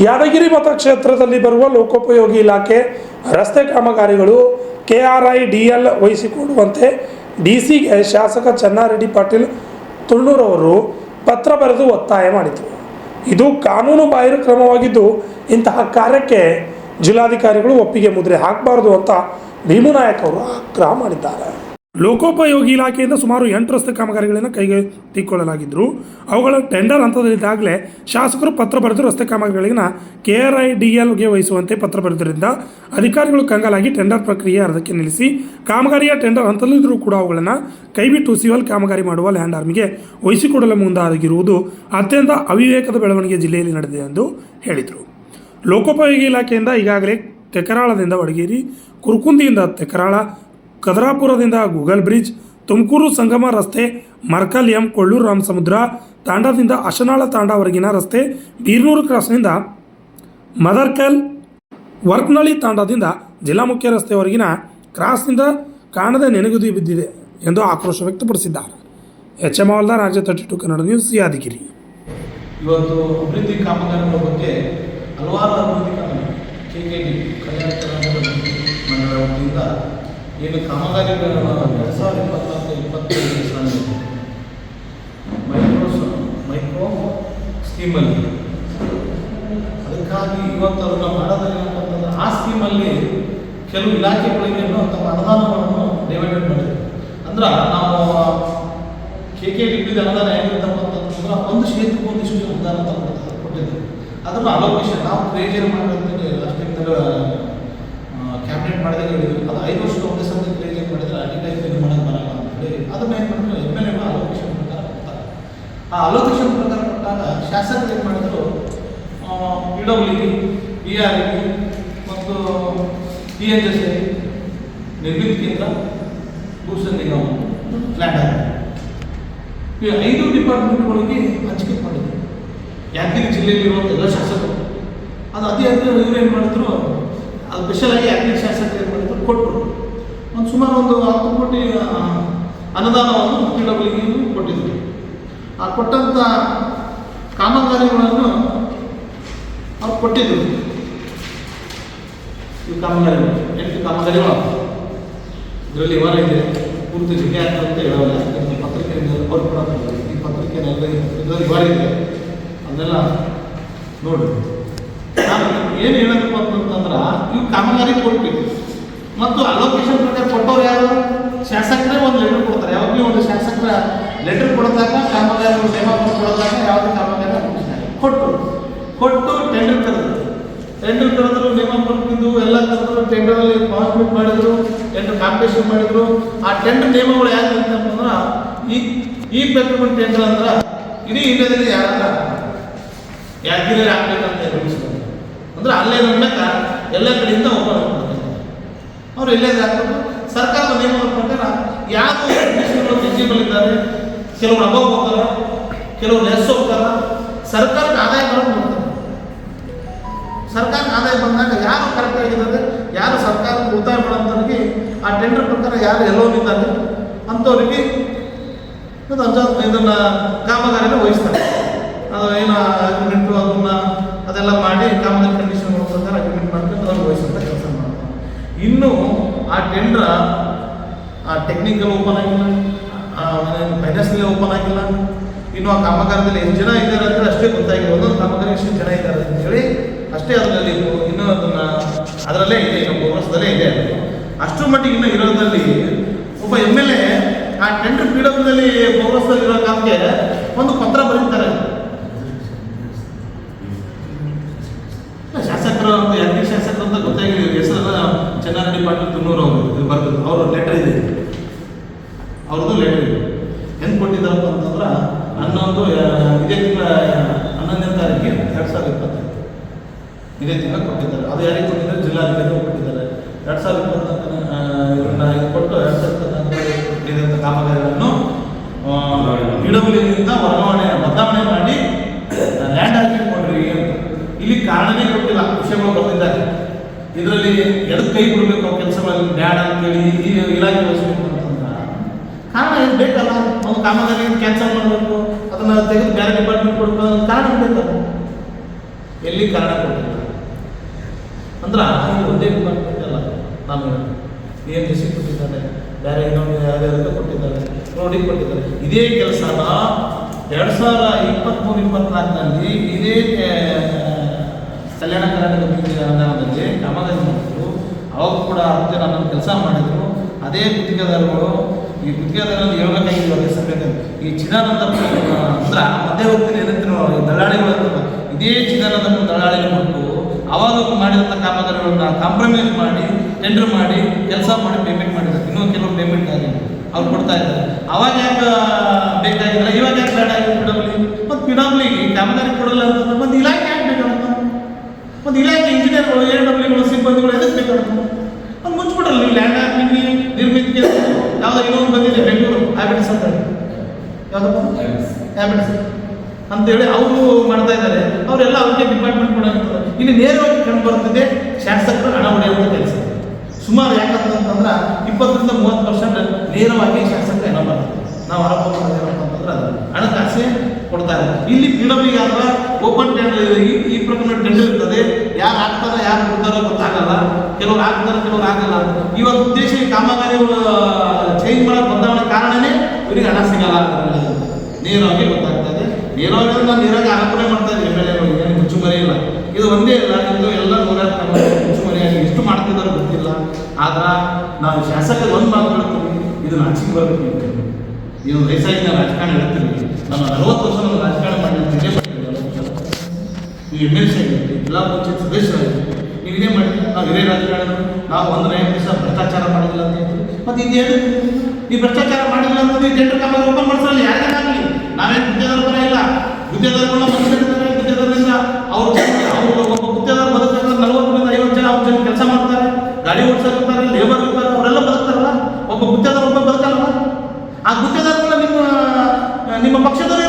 ಯಾದಗಿರಿ ಮತಕ್ಷೇತ್ರದಲ್ಲಿ ಬರುವ ಲೋಕೋಪಯೋಗಿ ಇಲಾಖೆ ರಸ್ತೆ ಕಾಮಗಾರಿಗಳು KRIDL ವಹಿಸಿಕೊಡುವಂತೆ ಡಿಸಿಗೆ ಶಾಸಕ ಚನ್ನಾರೆಡ್ಡಿ ಪಾಟೀಲ್ ತುಳ್ನೂರವರು ಪತ್ರ ಬರೆದು ಒತ್ತಾಯ ಮಾಡಿದರು. ಇದು ಕಾನೂನು ಬಾಹಿರ ಕ್ರಮವಾಗಿದ್ದು ಇಂತಹ ಕಾರ್ಯಕ್ಕೆ ಜಿಲ್ಲಾಧಿಕಾರಿಗಳು ಒಪ್ಪಿಗೆ ಮುದ್ರೆ ಹಾಕಬಾರದು ಅಂತ ಭೀಮುನಾಯಕ್ ಅವರು ಆಗ್ರಹ ಮಾಡಿದ್ದಾರೆ. ಲೋಕೋಪಯೋಗಿ ಇಲಾಖೆಯಿಂದ ಸುಮಾರು 8 ರಸ್ತೆ ಕಾಮಗಾರಿಗಳನ್ನು ಕೈಗೆತ್ತಿಕೊಳ್ಳಲಾಗಿದ್ದರು. ಅವುಗಳ ಟೆಂಡರ್ ಹಂತದಲ್ಲಿದ್ದಾಗಲೇ ಶಾಸಕರು ಪತ್ರ ಬರೆದು ರಸ್ತೆ ಕಾಮಗಾರಿಗಳನ್ನು KRIDLಗೆ ವಹಿಸುವಂತೆ ಪತ್ರ ಬರೆದರಿಂದ ಅಧಿಕಾರಿಗಳು ಕಂಗಾಲಾಗಿ ಟೆಂಡರ್ ಪ್ರಕ್ರಿಯೆ ಅರ್ಧಕ್ಕೆ ನಿಲ್ಲಿಸಿ ಕಾಮಗಾರಿಯ ಟೆಂಡರ್ ಹಂತದಲ್ಲಿದ್ದರೂ ಕೂಡ ಅವುಗಳನ್ನು ಕೈಬಿಟ್ಟು ಸಿವಿಲ್ ಕಾಮಗಾರಿ ಮಾಡುವ ಲ್ಯಾಂಡ್ ಆರ್ಮಿಗೆ ವಹಿಸಿಕೊಡಲು ಮುಂದಾಗಿರುವುದು ಅತ್ಯಂತ ಅವಿವೇಕದ ಬೆಳವಣಿಗೆ ಜಿಲ್ಲೆಯಲ್ಲಿ ನಡೆದಿದೆ ಎಂದು ಹೇಳಿದರು. ಲೋಕೋಪಯೋಗಿ ಇಲಾಖೆಯಿಂದ ಈಗಾಗಲೇ ತೆಕರಾಳದಿಂದ ವಡಗೇರಿ, ಕುರುಕುಂದಿಯಿಂದ ತೆಕರಾಳ, ಕದರಾಪುರದಿಂದ ಗೂಗಲ್ ಬ್ರಿಡ್ಜ್, ತುಮಕೂರು ಸಂಗಮ ರಸ್ತೆ, ಮರ್ಕಲ್ ಎಂ, ಕೊಳ್ಳೂರು ರಾಮಸಮುದ್ರ ತಾಂಡಾದಿಂದ ಅಶನಾಳ ತಾಂಡಾವರೆಗಿನ ರಸ್ತೆ, ಬೀರ್ನೂರು ಕ್ರಾಸ್ನಿಂದ ಮದರ್ಕಲ್, ವರ್ಕ್ನಳ್ಳಿ ತಾಂಡಾದಿಂದ ಜಿಲ್ಲಾ ಮುಖ್ಯ ರಸ್ತೆಯವರೆಗಿನ ಕ್ರಾಸ್ನಿಂದ ಕಾಣದೆ ನೆನೆಗುದಿ ಬಿದ್ದಿದೆ ಎಂದು ಆಕ್ರೋಶ ವ್ಯಕ್ತಪಡಿಸಿದ್ದಾರೆ. HM ಹವಾಲ್ದಾರ್, ರಾಜ್ಯ 32 ಕನ್ನಡ ನ್ಯೂಸ್, ಯಾದಗಿರಿ. ಇವತ್ತು ಅಭಿವೃದ್ಧಿ ಕಾಮಗಾರಿಗಳ ಬಗ್ಗೆ ಹಲವಾರು ಅಭಿವೃದ್ಧಿ ಕಾಮಗಾರಿ KKD ಕಲ್ಯಾಣ ಕರ್ನಾಟಕ ಮಂಡಳ ವತಿಯಿಂದ ಏನು ಕಾಮಗಾರಿಗಳನ್ನು 2024-25 ಸಾಲಿನಲ್ಲಿ ಮೈಕ್ರೋ ಸ್ಕೀಮಲ್ಲಿ ಅದಕ್ಕಾಗಿ ಇವತ್ತು ಅದನ್ನು ಮಾಡೋದಲ್ಲಿ ಅಂತಂದ್ರೆ ಆ ಸ್ಕೀಮಲ್ಲಿ ಕೆಲವು ಇಲಾಖೆಗಳಿಗೆ ತಮ್ಮ ಅನುದಾನಗಳನ್ನು ಡಿವೈಡೆಡ್ ಮಾಡಿದ್ರು. ಅಂದ್ರೆ ನಾವು KKDP ಅನುದಾನ ಹೇಗಿರ್ತಪ್ಪ ಅಂತಂದ್ರೆ ಒಂದು ಕ್ಷೇತ್ರಕ್ಕೆ ಒಂದಿಷ್ಟು ಅನುದಾನ ಕೊಟ್ಟಿದ್ದೆ. ಅದನ್ನು ಅಲೋಕೇಶನ್ ನಾವು ಕ್ರಿಯೇಷನ್ ಮಾಡಿದ್ರೆ ಅಷ್ಟೇ ಕ್ಯಾಬಿನೆಟ್ ಮಾಡಿದಾಗ ಹೇಳಿದ್ರು. ಅದು 5 ವರ್ಷದ ಒಂದೇ ಸಲ ಕ್ರಿಯೇಷನ್ ಮಾಡಿದ್ರೆ ಅಡಿಟೈಸ್ ಏನು ಮಾಡೋದು ಬರಲ್ಲ ಅಂತೇಳಿ ಅದನ್ನ ಏನು ಮಾಡಿದ್ರೆ MLA ಅಲೋಕೇಶನ್ ಪ್ರಕಾರ ಕೊಡ್ತಾರೆ. ಆ ಅಲೋಕೇಶನ್ ಪ್ರಕಾರ ಕೊಟ್ಟಾಗ ಶಾಸಕರು ಏನು ಮಾಡಿದ್ರು, PWD, PRD ಮತ್ತು THSA, ನಿರ್ಮಿತ ಕೇಂದ್ರ, ಭೂಷಣ ನಿಗಮ, ಫ್ಲಾಟ್ ಆಗಿದೆ. ಈ 5 ಡಿಪಾರ್ಟ್ಮೆಂಟ್ಗಳಿಗೆ ಹಂಚಿಕೆ ಮಾಡಿದ್ರು ಯಾದಗಿರಿ ಜಿಲ್ಲೆಯಲ್ಲಿರುವಂಥ ಎಲ್ಲ ಶಾಸಕರು. ಅದು ಅದೇ ಇವರು ಏನು ಮಾಡಿದ್ರು, ಅದು ಸ್ಪೆಷಲಾಗಿ ಯಾದಗಿರಿ ಶಾಸಕರು ಏನು ಮಾಡಿದ್ರು, ಕೊಟ್ಟರು. ಸುಮಾರು ಒಂದು 10 ಕೋಟಿ ಅನುದಾನವನ್ನು PWD ಕೊಟ್ಟಿದ್ರು. ಆ ಕೊಟ್ಟಂಥ ಕಾಮಗಾರಿಗಳನ್ನು ಅವ್ರು ಕೊಟ್ಟಿದ್ರು. ಈ ಕಾಮಗಾರಿಗಳು 8 ಕಾಮಗಾರಿಗಳು ಇದರಲ್ಲಿ ವಿವರ ಇದೆ. ಪೂರ್ತಿ ಜಿಲ್ಲೆ ಅಂತ ಹೇಳೋಲ್ಲ, ಪತ್ರಿಕೆ ಅವ್ರು ಕೂಡ ಈ ಪತ್ರಿಕೆನೆಲ್ಲ ಇದರಲ್ಲಿ ವಿವರ ಇದೆ, ಅದನ್ನೆಲ್ಲ ನೋಡಿ. ನಾನು ಏನು ಹೇಳಬೇಕು ಅಂತಂದ್ರೆ, ಇವು ಕಾಮಗಾರಿ ಕೊಟ್ಟಿವಿ ಮತ್ತು ಅಲೋಕೇಶನ್ ಪ್ರಕಾರ ಕೊಟ್ಟವ್ರು ಯಾರು? ಶಾಸಕರೇ ಒಂದು ಲೆಟರ್ ಕೊಡ್ತಾರೆ. ಯಾವಾಗಲೂ ಒಂದು ಶಾಸಕರ ಲೆಟರ್ ಕೊಡೋದಾಗ ಕಾಮಗಾರಿ ನೇಮಕ ಕೊಡೋದಾಗ ಯಾವುದೇ ಕಾಮಗಾರಿ ಕೊಟ್ಟು ಟೆಂಡರ್ ಕರೆದ್ರು, ನೇಮಕ ಬರ್ತಿದ್ದು ಎಲ್ಲ ಕರೆದ್ರು, ಟೆಂಡರಲ್ಲಿ ಪಾರ್ಟಿಸಿಪೇಟ್ ಮಾಡಿದ್ರು, ಟೆಂಡರ್ ಕಾಂಪಿಟೇಷನ್ ಮಾಡಿದ್ರು. ಆ ಟೆಂಡರ್ ನಿಯಮಗಳು ಯಾಕೆ ಅಂತಂದ್ರೆ, ಈ ಪ್ರಕ್ರಿಯೆ ಟೆಂಡರ್ ಅಂದ್ರೆ ಇಡೀ ಇಂಡಿಯಾದಲ್ಲಿ ಯಾರಂದ್ರೆ ಯಾದಗಿರಿ ಹಾಕ್ಬೇಕಂತ ನಿರ್ಮಿಸ್ತಾರೆ. ಅಂದ್ರೆ ಅಲ್ಲೇ ನೋಡ್ಬೇಕ ಎಲ್ಲ ಕಡೆಯಿಂದ ಓಪನ್ ಮಾಡ್ತಾರೆ. ಅವ್ರು ಎಲ್ಲೇ ಹಾಕ್ಬೇಕು. ಸರ್ಕಾರದ ನಿಯಮದ ಪ್ರಕಾರ ಯಾವ ಎಲಿಜಿಬಲ್ ಇದ್ದಾರೆ, ಕೆಲವರು ಅಬೌವ್ ಹೋಗ್ತಾರೆ, ಕೆಲವರು ಲೆಸ್ ಹೋಗ್ತಾರೆ. ಸರ್ಕಾರಕ್ಕೆ ಆದಾಯ ಬರೋದು ನೋಡ್ತಾರೆ. ಸರ್ಕಾರಕ್ಕೆ ಆದಾಯ ಬಂದಾಗ ಯಾರು ಕರೆಕ್ಟ್ ಆಗಿದ್ದಾರೆ, ಯಾರು ಸರ್ಕಾರಕ್ಕೆ ಉಳಿತಾಯ ಮಾಡೋಂಥವ್ರಿಗೆ ಆ ಟೆಂಡರ್ ಪ್ರಕಾರ ಯಾರು ಎಲ್ಲೋಗಿದ್ದಾರೆ ಅಂಥವ್ರಿಗೆ ಇದನ್ನು ಕಾಮಗಾರಿನ ವಹಿಸ್ತಾರೆ. ಅದು ಏನು ಅಗ್ರಿಮೆಂಟು ಅದೆಲ್ಲ ಮಾಡಿ ಕಾಮಗಾರಿ ಕಂಡೀಷನ್ ಪ್ರಕಾರ ಅಗ್ರಿಮೆಂಟ್ ಮಾಡ್ಕೊಂಡು ಅವ್ರು ವಹಿಸುವಂಥ ಕೆಲಸ ಮಾಡ್ತಾರೆ. ಇನ್ನು ಆ ಟೆಂಡರ್ ಟೆಕ್ನಿಕಲ್ ಓಪನ್ ಆಗಿಲ್ಲ, ಫೈನಾನ್ಸಿಯಲ್ ಓಪನ್ ಆಗಿಲ್ಲ. ಇನ್ನು ಆ ಕಾಮಗಾರದಲ್ಲಿ ಎಷ್ಟು ಜನ ಇದ್ದಾರೆ ಅಂದರೆ ಅಷ್ಟೇ ಗೊತ್ತಾಗಿಲ್ಲ. ಒಂದೊಂದು ಕಾಮಗಾರಿ ಎಷ್ಟು ಜನ ಇದ್ದಾರೆ ಅಂತೇಳಿ ಅಷ್ಟೇ ಅದರಲ್ಲಿ ಇನ್ನೂ ಅದರಲ್ಲೇ ಇದೆ, ಇನ್ನು ವರ್ಷದಲ್ಲೇ ಇದೆ. ಅಷ್ಟರ ಮಟ್ಟಿಗೆ ಇನ್ನೂ ಇರೋದ್ರಲ್ಲಿ ಒಬ್ಬ MLA ಆ ಟೆಂಡರ್ ಪೀಡದಲ್ಲಿ ಬೋಗಸ್ದಲ್ಲಿರೋ ಕಾಲಕ್ಕೆ ಒಂದು ಪತ್ರ ಬರೀತಾರೆ. ಶಾಸಕರು ಯಾದಗಿರಿ ಶಾಸಕರು ಅಂತ ಗೊತ್ತಾಗಿದೆ, ಹೆಸರನ್ನ ಚನ್ನಾರೆಡ್ಡಿ ಪಾಟೀಲ್ ತುಳ್ನೂರು ಅವರು ಇದು ಬರ್ತದೆ. ಅವ್ರ ಲೆಟರ್ ಇದೆ, ಅವ್ರದ್ದು ಲೆಟರ್ ಇದೆ. ಹೆಂಗೆ ಕೊಟ್ಟಿದ್ದಾರಪ್ಪ ಅಂತಂದ್ರೆ 11 ಇದೇ ತಿಂಗಳ 11ನೇ ತಾರೀಕಿಗೆ 2025 ಇದೇ ತಿಂಗಳ ಕೊಟ್ಟಿದ್ದಾರೆ. ಅದು ಯಾರಿಗೆ ಕೊಟ್ಟಿದ್ದಾರೆ? ಜಿಲ್ಲಾಧಿಕಾರಿಗಳು ಕೊಟ್ಟಿದ್ದಾರೆ. 2024 ಇದನ್ನ ಇದು ಕೊಟ್ಟು 2024 ಕಾಮಗಾರಿಗಳನ್ನು PWDಯಿಂದ ಬದಲಾವಣೆ ಮಾಡಿ ಲ್ಯಾಂಡ್ ಹಾಕಿಟ್ ಕೊಡ್ರಿ ಅಂತ. ಇಲ್ಲಿ ಕಾರಣನೇ ಕೊಟ್ಟಿಲ್ಲ, ವಿಷಯಗಳು ಬರ್ತಿದ್ದಾರೆ. ಇದರಲ್ಲಿ ಎಡಕ್ಕೆ ಕೈ ಬಿಡಬೇಕು ಕೆಲಸಗಳಲ್ಲಿ ಬ್ಯಾಡ ಅಂತೇಳಿ ಈ ಇಲಾಖೆ ವಹಿಸಬೇಕು ಅಂತಂದ್ರೆ ಕಾರಣ ಏನು ಬೇಕಲ್ಲ. ಒಂದು ಕಾಮಗಾರಿ ಕ್ಯಾನ್ಸಲ್ ಮಾಡಬೇಕು, ಅದನ್ನು ತೆಗೆದು ಬೇರೆ ಡಿಪಾರ್ಟ್ಮೆಂಟ್ ಕೊಡಬೇಕು, ಕಾರಣ ಬೇಕಲ್ಲ. ಎಲ್ಲಿ ಕಾರಣ ಕೊಟ್ಟಿಲ್ಲ ಅಂದ್ರೆ ಇದು ಒಂದೇ ಡಿಪಾರ್ಟ್ಮೆಂಟ್ ಅಲ್ಲ. ನಾನು EMGC ಕೊಟ್ಟಿದ್ದಾರೆ, ಬೇರೆ ಇನ್ನೊಂದು ಯಾವುದಕ್ಕೆ ಕೊಟ್ಟಿದ್ದಾರೆ, ರೋಡಿಗೆ ಕೊಟ್ಟಿದ್ದಾರೆ. ಇದೇ ಕೆಲಸನ 2023-24ನಲ್ಲಿ ಇದೇ ಕಲ್ಯಾಣ ಕರ್ನಾಟಕ ಅಭಿವೃದ್ಧಿ ಅನುದಾನದಲ್ಲಿ ಕಾಮಗಾರಿ ಮಾಡಿದ್ರು. ಅವಾಗ ಕೂಡ 10 ಜನ ನನ್ನ ಕೆಲಸ ಮಾಡಿದರು. ಅದೇ ಗುತ್ತಿಗೆದಾರಗಳು ಈ ಗುತ್ತಿಗೆದಾರರಲ್ಲಿ ಹೇಳ್ಬೇಕಾಗಿಲ್ಲ ಸಭೆಯಲ್ಲಿ ಈ ಚಿದಾನಂದ ಅಂದ್ರೆ ಮಧ್ಯವರ್ತಿ ಏನಂತೀನೋ ದಳ್ಳಾಳಿಗಳು ಅಂತಲ್ಲ, ಇದೇ ಚಿದಾನಂದ ದಳ್ಳಾಳಿಗಳು ಕೊಟ್ಟು ಅವಾಗ ಮಾಡಿದಂಥ ಕಾಮಗಾರಿಗಳನ್ನ ಕಾಂಪ್ರಮೈಸ್ ಮಾಡಿ ಟೆಂಡರ್ ಮಾಡಿ ಕೆಲಸ ಮಾಡಿ ಪೇಮೆಂಟ್ ಮಾಡಿದ್ದಾರೆ. ಇನ್ನೂ ಕೆಲವು ಪೇಮೆಂಟ್ ಆಗಿಲ್ಲ, ಅವ್ರು ಕೊಡ್ತಾ ಇದ್ದಾರೆ. ಅವಾಗ ಯಾಕೆ ಬೇಕಾಗಿಲ್ಲ, ಇವಾಗ ಯಾಕೆ ಬೇಡ ಆಗಿದೆ ಪಿಡಬ್ಲಿ? ಮತ್ತು ಪಿಡಬ್ಲಿಗೆ ಕಾಮಗಾರಿ ಕೊಡಲ್ಲ ಅಂತಂದ್ರೆ ಒಂದು ಇಲಾಖೆ ಯಾಕೆ ಬೇಕಾಗುತ್ತೆ? ಒಂದು ಇಲಾಖೆ ಇಂಜಿನಿಯರ್ಗಳು AWಗಳು ಸಿಬ್ಬಂದಿಗಳು ಎದಕ್ಕೆ ಬೇಕಾಗುತ್ತೆ? ಒಂದು ಮುಚ್ಚಿಬಿಡಲ್ಲ ನೀವು ಲ್ಯಾಂಡ್ ಹಾಕಿ ನಿರ್ಮಿತಿಗೆ ಯಾವುದೋ ಇನ್ನೊಂದು ಬಂದಿದೆ ಬೆಂಗಳೂರು ಹ್ಯಾಬಿಟ್ಸ್ ಅಂತ ಯಾವುದಪ್ಪ ಹ್ಯಾಬಿಟ್ಸ್ ಅಂತೇಳಿ ಅವರು ಮಾಡ್ತಾ ಇದ್ದಾರೆ. ಅವರೆಲ್ಲ ಅವ್ರಿಗೆ ಡಿಪಾರ್ಟ್ಮೆಂಟ್ ಕೊಡೋಂಥದ್ದು. ಇಲ್ಲಿ ನೇರವಾಗಿ ಕಂಡು ಬರ್ತದೆ ಶಾಸಕರು ಹಣ ಹೊಡೆಯುವಂಥ ಕೆಲಸ ಸುಮಾರು. ಯಾಕಂತಂದ್ರೆ 20-30% ನೇರವಾಗಿ ಶಾಸಕರು ಹಣ ಬರ್ತದೆ. ನಾವು ಆರೋಪ ಮಾಡೋದೇನಪ್ಪ ಅಂತಂದ್ರೆ ಅದು ಹಣಕಾಸೆ ಕೊಡ್ತಾರೆ. ಇಲ್ಲಿ ಪಿಡಬ್ಲಿಗೆ ಆದ್ರೆ ಓಪನ್ ಟೆಂಡರ್ ಈ ಪ್ರಕರಣ ಟೆಂಡರ್ ಇರ್ತದೆ. ಯಾರು ಹಾಕ್ತಾರೋ ಯಾರು ಬಿಡ್ತಾರೋ ಗೊತ್ತಾಗಲ್ಲ. ಕೆಲವ್ರು ಹಾಕ್ತಾರೆ, ಕೆಲವ್ರು ಆಗಲ್ಲ. ಇವತ್ತು ಉದ್ದೇಶ ಈ ಕಾಮಗಾರಿಗಳು ಚೇಂಜ್ ಮಾಡೋಕ್ಕೆ ಬದಲಾವಣೆ ಕಾರಣನೇ ಇವರಿಗೆ ಹಣ ಸಿಗಲ್ಲ ಅಂತ ನೇರವಾಗಿ ಗೊತ್ತಾಗ್ತದೆ. ನೇರವಾಗಿ ನಾನು ನೇರವಾಗಿ ಆರೋಪಣೆ ಮಾಡ್ತಾ ಇದ್ದೀನಿ MLAಗಳಿಗೆ, ಏನು ಮುಚ್ಚುಮರಿ ಇಲ್ಲ. ಇದು ಒಂದೇ ಇಲ್ಲ, ಇದು ಎಲ್ಲ 100 ಮುಚ್ಚುಮರಿಯಾಗಿ ಎಷ್ಟು ಮಾಡ್ತಿದ್ದಾರೋ ಗೊತ್ತಿಲ್ಲ. ಆದ್ರೆ ನಾವು ಶಾಸಕರು ಒಂದು ಮಾತು ಹೇಳ್ತೀವಿ, ಇದನ್ನು ಹಂಚಿಗೆ ಬರಬೇಕು. ಇದು ವಯಸ್ಸಾಗಿ ನಾನು ರಾಜಕಾರಣ ಹೇಳ್ತೀನಿ. ನಾನು 40 ವರ್ಷ ನಾನು ರಾಜಕಾರಣ ಮಾಡಿ ನೀವು MLC ಆಗಿರ್ತೀವಿ, ಜಿಲ್ಲಾ ಪಂಚಾಯತ್ ಸದಸ್ಯರಾಗಿರ್ತೀವಿ, ನೀವು ಇದೇ ಮಾಡಿ ನಾವು ಹಿರಿಯ ರಾಜಕಾರಣ ನಾವು 100 ದಿವಸ ಭ್ರಷ್ಟಾಚಾರ ಮಾಡಿಲ್ಲ ಅಂತ ಹೇಳ್ತೀವಿ. ಮತ್ತು ಇದೇನು ಈ ಭ್ರಷ್ಟಾಚಾರ ಮಾಡಿಲ್ಲ ಅಂತಂದು ಟೆಂಡರ್ ಕಾಮಗಾರಿ ಓಪನ್ ಮಾಡಿಸಲ್ಲ ಯಾರಿಗಾಗಲಿ. ನಾವೇನು ಗುತ್ತೇದಾರ ಪರ ಇಲ್ಲ. ಗುತ್ತೇದಾರಗಳನ್ನ ಮನುಷ್ಯರಿದ್ದಾರೆ. ಗುತ್ತೇದಾರರಿಂದ ಅವರು ಒಬ್ಬ ಗುತ್ತೇದಾರ ಬದುಕಬೇಕಾದ್ರೆ 40-50 ಜನ ಅವ್ರ ಜನ ಕೆಲಸ ಮಾಡ್ತಾರೆ, ಗಾಡಿ ಓಡಿಸಿರ್ತಾರೆ, ಲೇಬರ್ ಇರ್ತಾರೆ, ಅವರೆಲ್ಲ ಬದುಕ್ತಾರಲ್ಲ. ಒಬ್ಬ ಗುತ್ತೇದಾರ ಒಬ್ಬ ಬದುಕಲ್ಲ. ಆ ಗುತ್ತೇದಾರಗಳನ್ನ ನಿಮ್ಮ ಪಕ್ಷದವರೇ